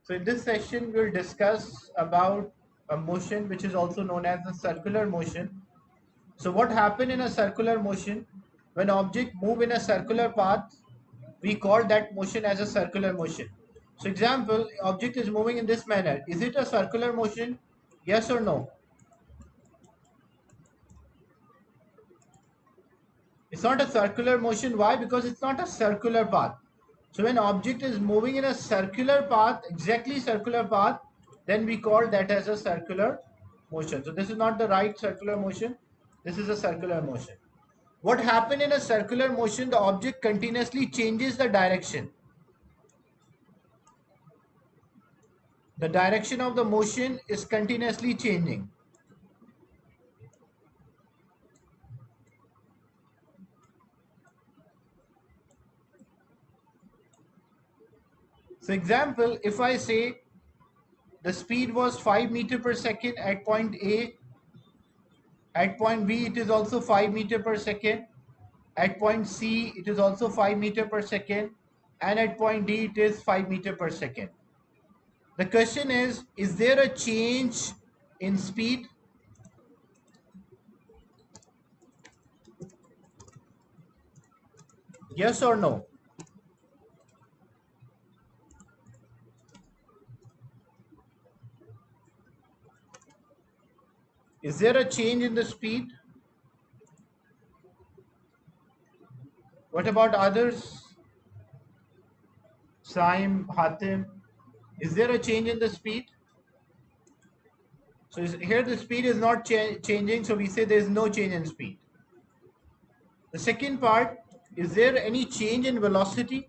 So in this session, we'll discuss about a motion which is also known as the circular motion. So what happened in a circular motion? When object move in a circular path, we call that motion as a circular motion. So example, object is moving in this manner. Is it a circular motion? Yes or no? It's not a circular motion. Why? Because it's not a circular path. So when object is moving in a circular path, exactly circular path, then we call that as a circular motion. So this is not the right circular motion. This is a circular motion. What happened in a circular motion? The object continuously changes the direction. The direction of the motion is continuously changing. So example, if I say the speed was 5 meter per second at point A, at point B it is also 5 meter per second, at point C it is also 5 meter per second, and at point D it is 5 meter per second. The question is there a change in speed? Yes or no? Is there a change in the speed? What about others? Saim, Hatim, is there a change in the speed? So here the speed is not changing, so we say there is no change in speed. The second part, is there any change in velocity?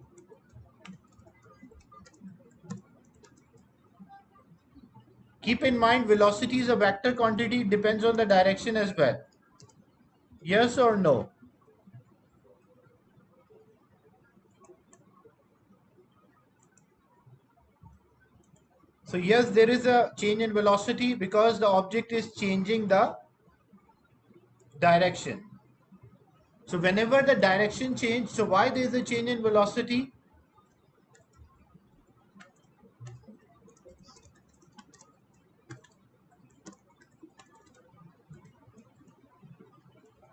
Keep in mind, velocity is a vector quantity, it depends on the direction as well. Yes or no? So yes, there is a change in velocity because the object is changing the direction. So whenever the direction change, so why there is a change in velocity?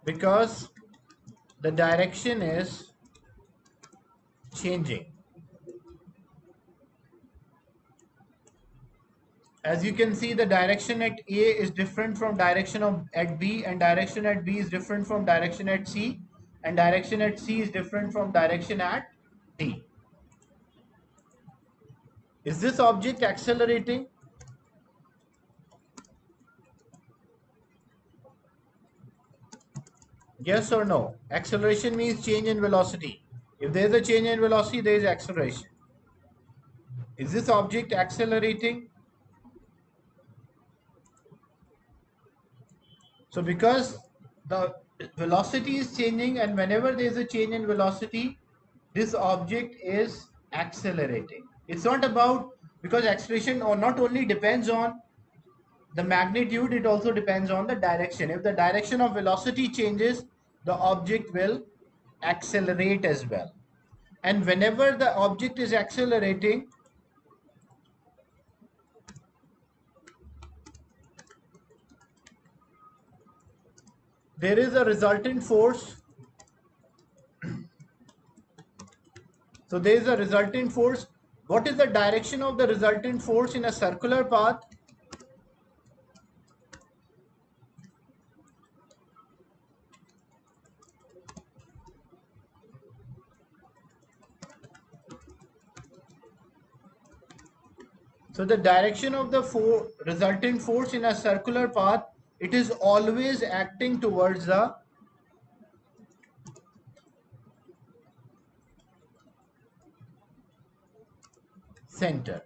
Because the direction is changing. As you can see, the direction at A is different from direction at B, and direction at B is different from direction at C, and direction at C is different from direction at D. Is this object accelerating? Yes or no? Acceleration means change in velocity. If there is a change in velocity, there is acceleration. Is this object accelerating? So because the velocity is changing, and whenever there is a change in velocity, this object is accelerating. It's not about, because acceleration or not only depends on the magnitude, it also depends on the direction. If the direction of velocity changes, the object will accelerate as well. And whenever the object is accelerating, there is a resultant force. So there is a resultant force. What is the direction of the resultant force in a circular path? So the direction of the resultant force in a circular path, it is always acting towards the center.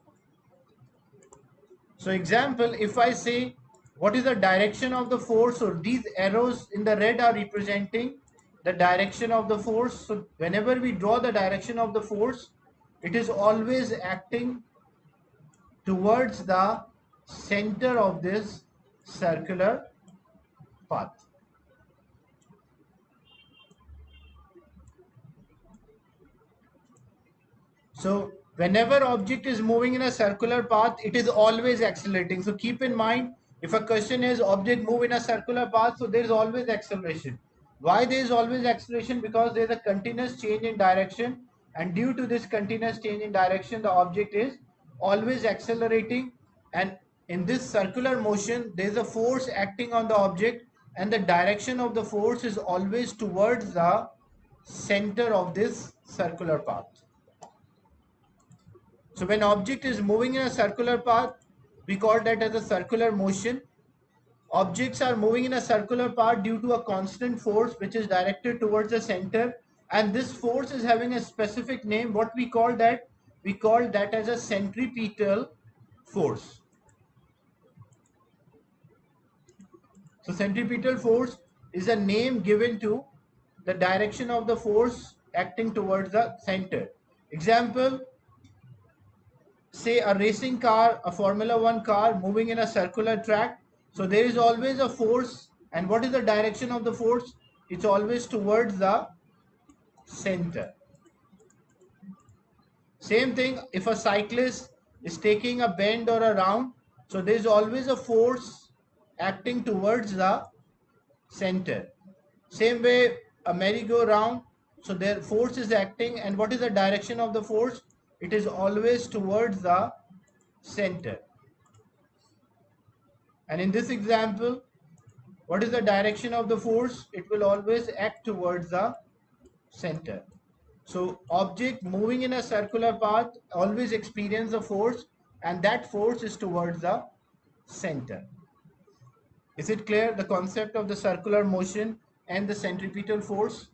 So example, if I say what is the direction of the force, so these arrows in the red are representing the direction of the force. So whenever we draw the direction of the force, it is always acting towards the center of this circular path. So Whenever object is moving in a circular path, it is always accelerating. So keep in mind, if a question is object move in a circular path, so there is always acceleration. Why there is always acceleration? Because there is a continuous change in direction, and due to this continuous change in direction, the object is always accelerating. And in this circular motion, there is a force acting on the object, and the direction of the force is always towards the center of this circular path. So when object is moving in a circular path, we call that as a circular motion. Objects are moving in a circular path due to a constant force which is directed towards the center, and this force is having a specific name. What we call that? We call that as a centripetal force. So centripetal force is a name given to the direction of the force acting towards the center. Example, say a racing car, a Formula One car moving in a circular track. So there is always a force, and what is the direction of the force? It's always towards the center. Same thing if a cyclist is taking a bend or a round, so there is always a force acting towards the center. Same way a merry-go-round, so their force is acting, and what is the direction of the force? It is always towards the center. And in this example, what is the direction of the force? It will always act towards the center. So object moving in a circular path always experience a force, and that force is towards the center. Is it clear, the concept of the circular motion and the centripetal force?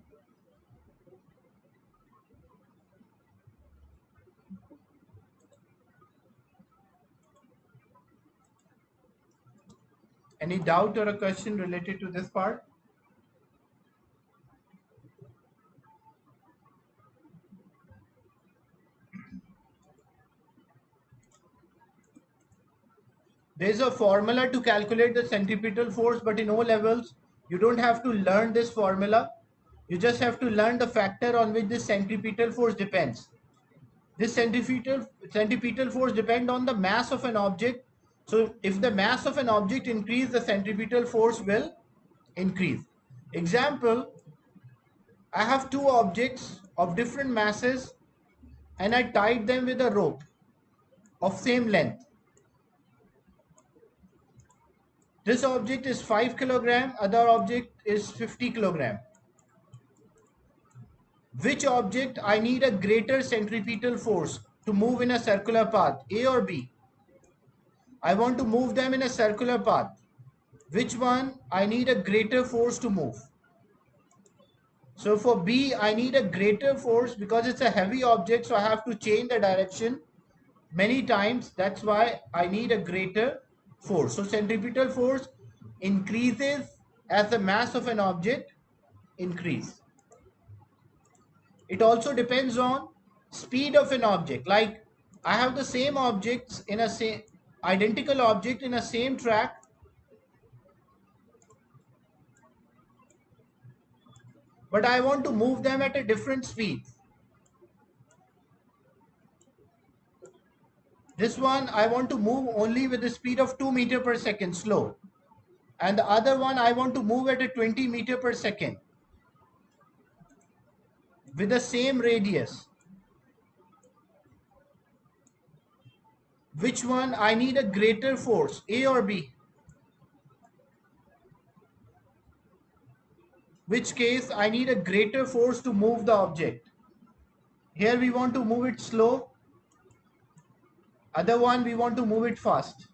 Any doubt or a question related to this part? There's a formula to calculate the centripetal force, but in O levels, you don't have to learn this formula. You just have to learn the factor on which this centripetal force depends. This centripetal force depends on the mass of an object. So if the mass of an object increase, the centripetal force will increase. Example, I have two objects of different masses and I tied them with a rope of same length. This object is 5 kilogram, other object is 50 kilogram. Which object I need a greater centripetal force to move in a circular path, A or B? I want to move them in a circular path. Which one I need a greater force to move? So for B, I need a greater force because it's a heavy object, so I have to change the direction many times. That's why I need a greater force. So centripetal force increases as the mass of an object increase. It also depends on speed of an object. Like I have the same objects in a same identical object in a same track, but I want to move them at a different speed. This one I want to move only with the speed of 2 meters per second slow, and the other one I want to move at a 20 meters per second with the same radius. Which one I need a greater force, A or B? Which case I need a greater force to move the object? Here we want to move it slow, other one we want to move it fast.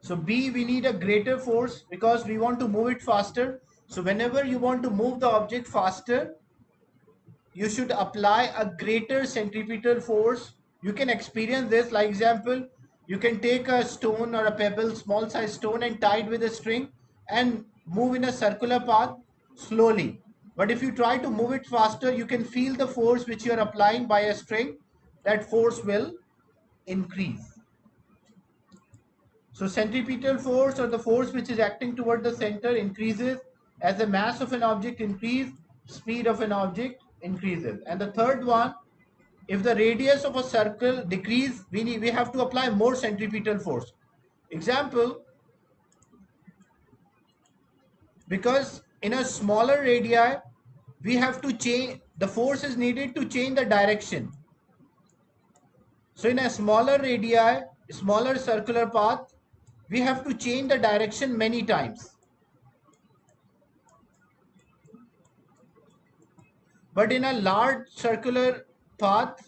So B, we need a greater force because we want to move it faster. So whenever you want to move the object faster, you should apply a greater centripetal force. You can experience this. Like example, you can take a stone or a pebble, small size stone, and tie it with a string and move in a circular path slowly. But if you try to move it faster, you can feel the force which you are applying by a string. That force will increase. So centripetal force, or the force which is acting toward the center, increases as the mass of an object increases, speed of an object increases. And the third one, if the radius of a circle decrease, we have to apply more centripetal force. Example, because in a smaller radii, we have to change, the force is needed to change the direction. So in a smaller radii, smaller circular path, we have to change the direction many times. But in a large circular path,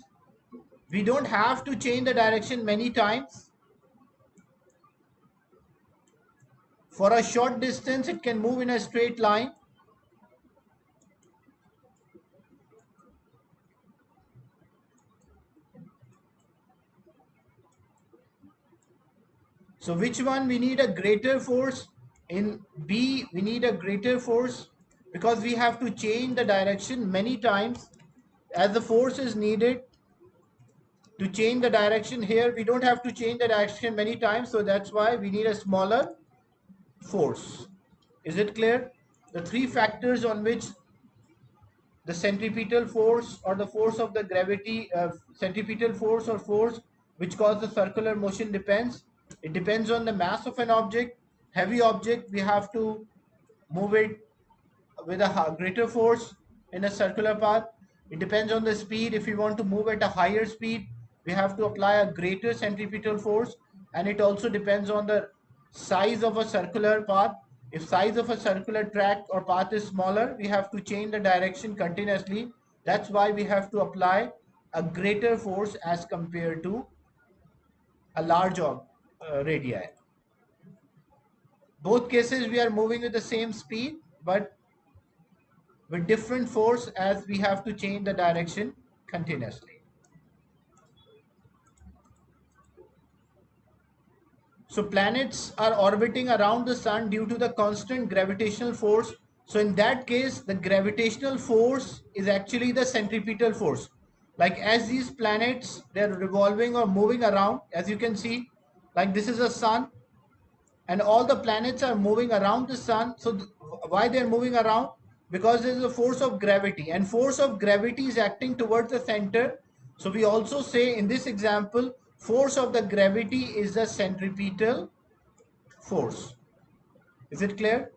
we don't have to change the direction many times. For a short distance, it can move in a straight line. So which one we need a greater force? In B, we need a greater force because we have to change the direction many times. As the force is needed to change the direction, here we don't have to change the direction many times, so that's why we need a smaller force. Is it clear? The three factors on which the centripetal force or the force of the gravity, centripetal force or force which causes the circular motion depends. It depends on the mass of an object. Heavy object, we have to move it with a greater force in a circular path. It depends on the speed. If we want to move at a higher speed, we have to apply a greater centripetal force. And it also depends on the size of a circular path. If size of a circular track or path is smaller, we have to change the direction continuously. That's why we have to apply a greater force as compared to a large radii. Both cases we are moving with the same speed, but with different force as we have to change the direction continuously. So planets are orbiting around the sun due to the constant gravitational force. So in that case, the gravitational force is actually the centripetal force. Like as these planets, they're revolving or moving around, as you can see, like this is a sun and all the planets are moving around the sun. So why they're moving around? Because there is a force of gravity, and force of gravity is acting towards the center. So we also say in this example, force of the gravity is the centripetal force. Is it clear?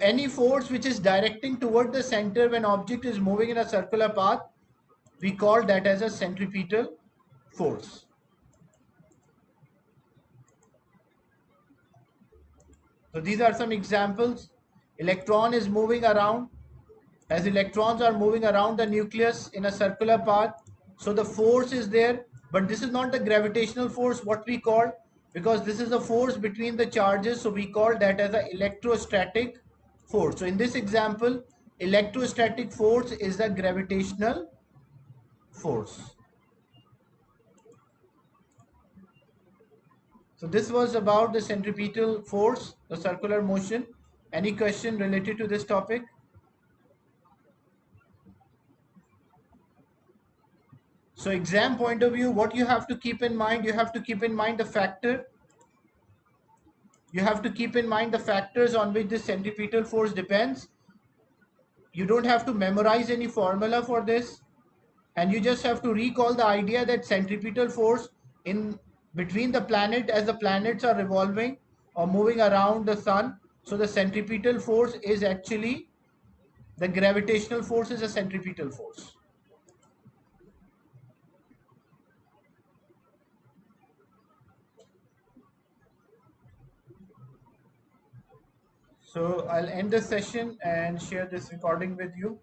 Any force which is directing toward the center when object is moving in a circular path, we call that as a centripetal force. So these are some examples. Electron is moving around. As electrons are moving around the nucleus in a circular path, so the force is there, but this is not the gravitational force what we call, because this is the force between the charges, so we call that as the electrostatic force. So in this example, electrostatic force is the gravitational force. So this was about the centripetal force, the circular motion. Any question related to this topic? So exam point of view, what you have to keep in mind, you have to keep in mind the factor. You have to keep in mind the factors on which this centripetal force depends. You don't have to memorize any formula for this. And you just have to recall the idea that centripetal force in between the planet, as the planets are revolving or moving around the sun. So the centripetal force is actually, the gravitational force is a centripetal force. So I'll end the session and share this recording with you.